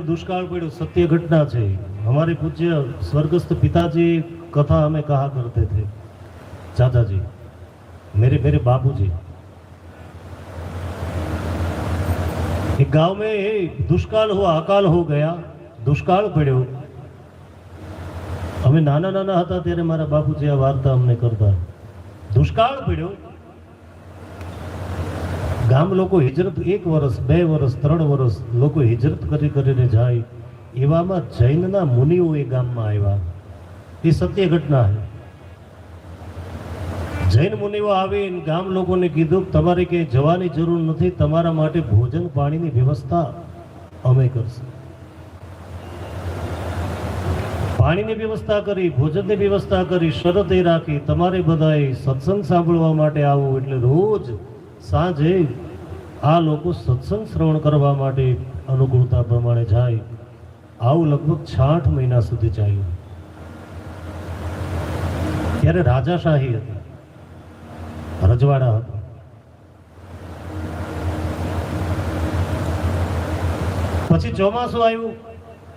दुष्काल पड़ो सत्य घटना है। हमारे पूज्य स्वर्गस्थ पिताजी कथा हमें कहा करते थे। चाचा जी मेरे मेरे बाबूजी, एक गांव में दुष्काल हुआ, अकाल हो गया, दुष्काल पड़ो। हमें नाना नाना था तेरे मारा बापूजी आ वार्ता हमने करता। दुष्काल पड़ो, गाम लोग हिजरत 1 वर्ष 2 वर्ष 3 वर्ष लोग हिजरत करी जाए। एवां जैनना मुनिओ ए गाम में आव्या। ये सत्य घटना है। जैन मुनिओ आवे गाम लोगों ने कीधु तमारे के जवानी जरूर नहीं, तमारा माटे भोजन पानी की व्यवस्था अमे करशुं। पानी की व्यवस्था करी, भोजन की व्यवस्था करी, शरत ए राखी तमारे बधाए सत्संग सांभळवा माटे आवो। एटले रोज सांजे आ लोग सत्संग श्रवण करवा माटे अनुकूलता प्रमाणे जाए। आવું लगभग 6 महीना सुधी चाल्યું। त्यारे राजाशाही हती, रजवाड़ा हता। पछी ચોમાસું આવ્યું,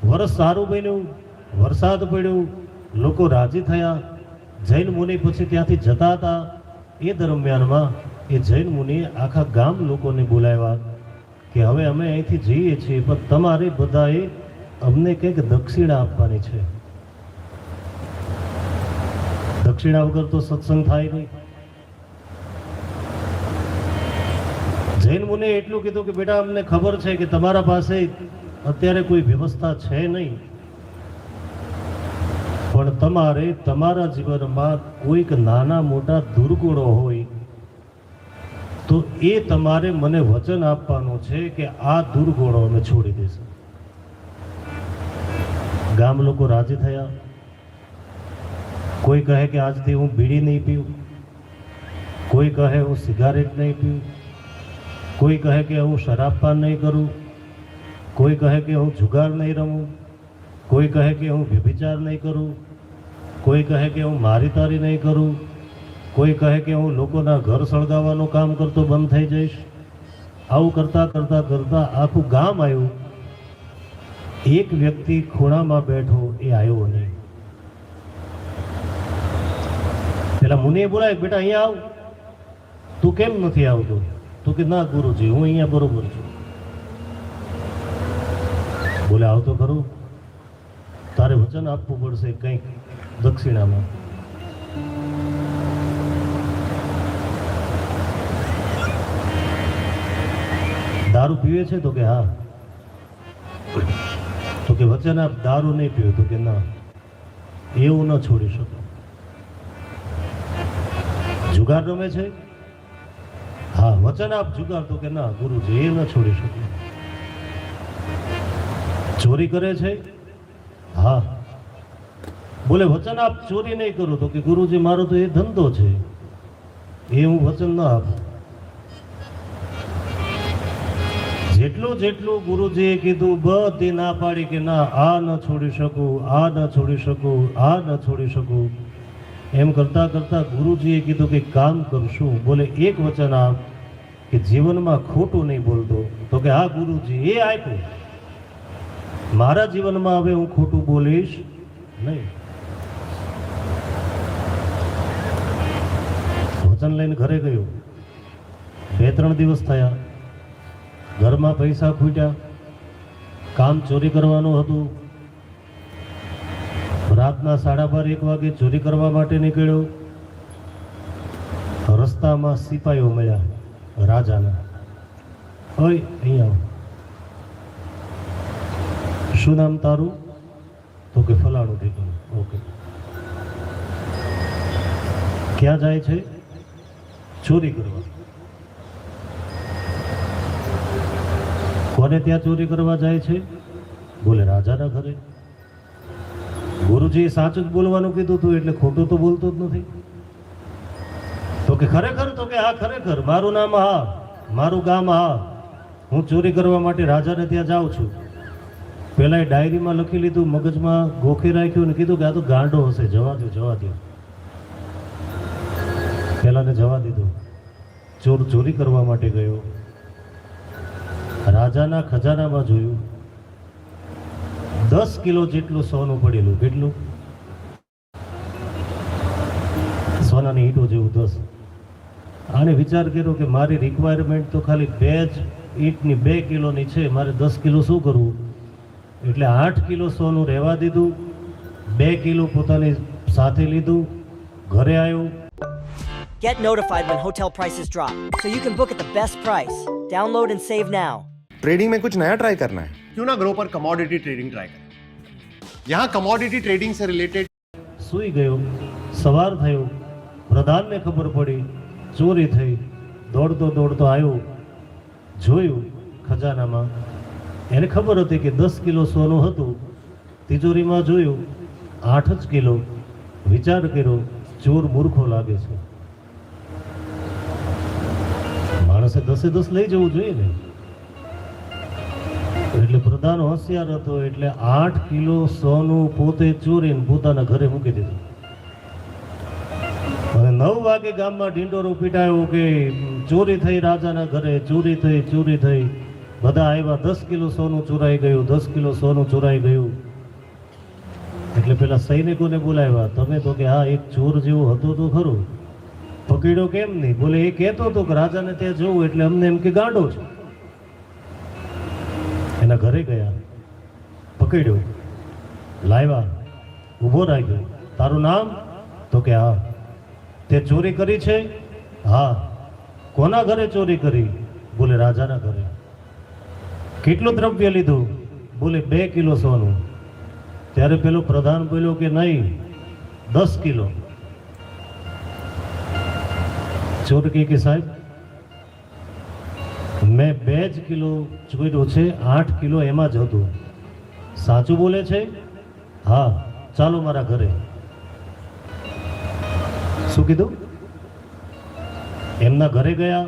વરસ સારું બન્યું, વરસાદ પડ્યો, લોકો રાજી થયા। જૈન મુનિ પછી ત્યાંથી જતા હતા। એ દરમિયાનમાં એ જૈન મુનિએ આખા ગામ લોકોને બોલાવ્યા કે હવે અમે અહીંથી જઈએ છીએ, પણ તમારે બધાએ અમને કંઈક દક્ષિણા આપવાની છે। દક્ષિણા વગર તો સત્સંગ થાય નહીં। જૈન મુનિએ એટલું કીધું કે બેટા અમને ખબર છે કે તમારા પાસે અત્યારે કોઈ વ્યવસ્થા છે નહીં, પણ તમારે તમારા જીવનમાં કોઈક નાના મોટા દુર્ગુણો હોય तो ये तमारे मने वचन आपवानुं छे कि आ दुर्गुणों में छोड़ी देशुं। गाम लोग राजी थया। कोई कहे कि आज थी हूँ बीड़ी नहीं पीऊँ, कोई कहे हूँ सिगारेट नहीं पीऊँ, कोई कहे कि हूँ शराब पान नहीं करूँ, कोई कहे कि हूँ जुगार नहीं रमूँ, कोई कहे कि हूँ व्यभिचार नहीं करूँ, कोई कहे कि हूँ मारी तारी नहीं करूँ, कोई कहे कि हूँ लोकोना घर सळगावानुं काम करतो बंद थई जईश। आवुं करता करता करता आखुं गाम आव्युं। एक व्यक्ति खूणामां बैठो ए आव्यो नहीं। पेला मुनिए बोलाव्यो बेटा अहींया आव, तू केम नथी आवतो? तो के ना गुरुजी हूँ अहींया बरोबर छुं। बोले आव तो खरो, तारे वचन आपवुं पड़शे कंईक दक्षिणामां। दारू पीवे छे? तो के हाँ। तो के वचन आप दारू नहीं पीओ? तो के ना, एवं न छोड़ी शको। जुगार रमे छे? हाँ। वचन आप जुगार? तो के ना गुरुजी ए न छोड़ी शको। चोरी करे छे? हाँ। बोले वचन आप चोरी नहीं करो? तो के गुरुजी मारो तो ये धंधो छे, ए हूँ वचन न आपू। જેટલું જેટલું ગુરુજીએ કીધું બધી ના પાડી કે ના આ ન છોડી શકું, આ ન છોડી શકું, આ ન છોડી શકું। એમ કરતા કરતા ગુરુજીએ કીધું કે કામ કરશું। બોલે એક વચન આપ કે જીવનમાં ખોટું નહીં બોલતો? તો કે હા ગુરુજી એ આપ્યું, મારા જીવનમાં હવે હું ખોટું બોલીશ નહીં। વચન લઈને ઘરે ગયો। 2-3 દિવસ થયા। घर में पैसा खूट्या, काम चोरी करवानुं हतुं। रातना 12:30-1 वागे चोरी करवा माटे निकळ्यो। रस्ता में सिपाहीओ मळ्या राजाना। ओय अहीं आव। शुं नाम तारुं? तो के फलाणुं ठिकाणुं। ओके। क्यां जाय छे? चोरी करवा। कोने त्या चोरी करवा जाए छे? बोले राजाना घरे। गुरुजीए साचुं ज बोलवानुं कीधुं तुं એટલે ખોટું તો બોલતો જ નથી। તો કે ખરેખર? તો કે હા ખરેખર, મારું નામ હા, મારું ગામ હા, હું ચોરી કરવા માટે રાજાને ત્યાં જાઉં છું। પહેલા એ ડાયરીમાં લખી લીધું, મગજમાં ગોખી રાખ્યું અને કીધું કે આ તો ગાંડો હશે, જવા દો જવા દો। પહેલાને જવા દીધો। ચોર ચોરી કરવા માટે ગયો। રાજાના ખજાનામાં જોયું 10 કિલો જેટલું સોનું પડેલું. કેટલું? સોનાની ઈંટો જેવું 10. આને વિચાર કર્યો કે મારી રિક્વાયરમેન્ટ તો ખાલી 2 જ ઈંટની 2 કિલોની છે, મારે 10 કિલો શું કરવું? એટલે 8 કિલો સોનું રહેવા દીધું, 2 કિલો પોતાની સાથે લીધું, ઘરે આવ્યો. Get notified when hotel prices drop so you can book at the best price. Download and save now. Trading में कुछ नया ट्राई करना है? क्यों ना ग्रो पर कमोडिटी ट्रेडिंग ट्राई करें। यहाँ कमोडिटी ट्रेडिंग से रिलेटेड સૂઈ ગયો. સવાર થયો, પ્રધાનને ખબર પડી ચોરી થઈ. દોડતો દોડતો આવ્યો, જોયું ખજાનામાં. એને ખબર હતી કે 10 કિલો સોનું હતું. તિજોરીમાં જોયું 8 જ કિલો. વિચાર કર્યો ચોર મૂર્ખો લાગે છે, માણસે 10 લઈ જવું જોઈએ ને. એટલે પ્રધાન હોશિયાર હતો, એટલે 8 કિલો સોનું પોતે ચોરીને પોતાના ઘરે મૂકી દીધું. અને 9 વાગે ગામમાં ઢીંડોરો પીટાયો કે ચોરી થઈ રાજાના ઘરે, ચોરી થઈ. બધા આવ્યા, 10 કિલો સોનું ચોરાઈ ગયું, 10 કિલો સોનું ચોરાઈ ગયું. એટલે પેલા સૈનિકોને બોલાવ્યા. તમે તો કે હા, એક ચોર જેવો હતો તો ખરો, પકડ્યો કેમ નહીં? બોલે એ કહેતો હતો કે રાજાને ત્યાં જવું એટલે અમને એમ કે ગાંડો છે. એના ઘરે ગયા, પકડ્યો, લાવ્યા, ઊભો રાખ્યો. તારું નામ? તો કે હા. તે ચોરી કરી છે? હા. કોના ઘરે ચોરી કરી? બોલે રાજાના ઘરે. કેટલું દ્રવ્ય લીધું? બોલે 2 કિલો સોનું. ત્યારે પેલો પ્રધાન બોલ્યો કે નહીં, 10 કિલો. ચોર કે સાહેબ મેં 2 જ કિલો ચોર્યો છે, 8 કિલો એમાં જ હતું. સાચું બોલે છે? હા. ચાલો મારા ઘરે. શું કીધું? એમના ઘરે ગયા,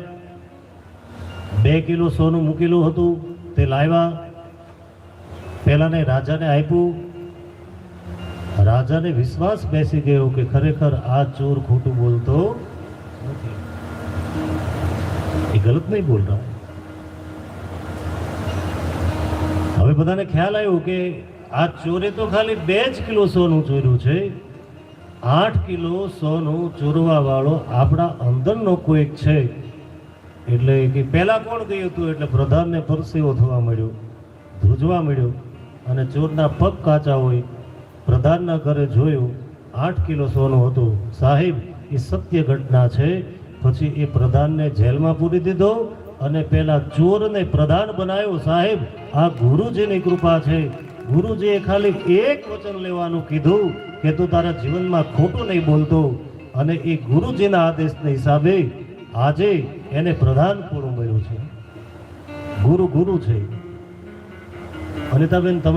2 કિલો સોનું મૂકેલું હતું તે લાવ્યા. પેલાને રાજાને આપ્યું. રાજાને વિશ્વાસ બેસી ગયો કે ખરેખર આ ચોર ખોટું બોલતો નથી, એ ગલત નહીં બોલ રહા. હવે બધાને ખ્યાલ આવ્યો કે આ ચોરે તો ખાલી 2 જ કિલો સોનું ચોર્યું છે. 8 કિલો સોનું ચોરવા વાળો આપણા અંદરનો કોઈક છે. એટલે કે પહેલા કોણ ગયું હતું? એટલે પ્રધાનને પરસેવો થવા મળ્યો, ધ્રુજવા મળ્યો. અને ચોરના પગ કાચા હોય. પ્રધાનના ઘરે જોયું 8 કિલો સોનું હતું. સાહેબ એ સત્ય ઘટના છે. પછી એ પ્રધાનને જેલમાં પૂરી દીધો અને પેલા ચોરને પ્રધાન બનાવ્યો. સાહેબ આ ગુરુજીની કૃપા છે. ગુરુજીએ ખાલી એક વચન લેવાનું કીધું કે તું તારા જીવનમાં ખોટું નહીં બોલતો. અને એ ગુરુજીના આદેશના હિસાબે આજે એને પ્રધાન પૂરું મળ્યું છે. ગુરુ છે. અનિતાબેન, તમારે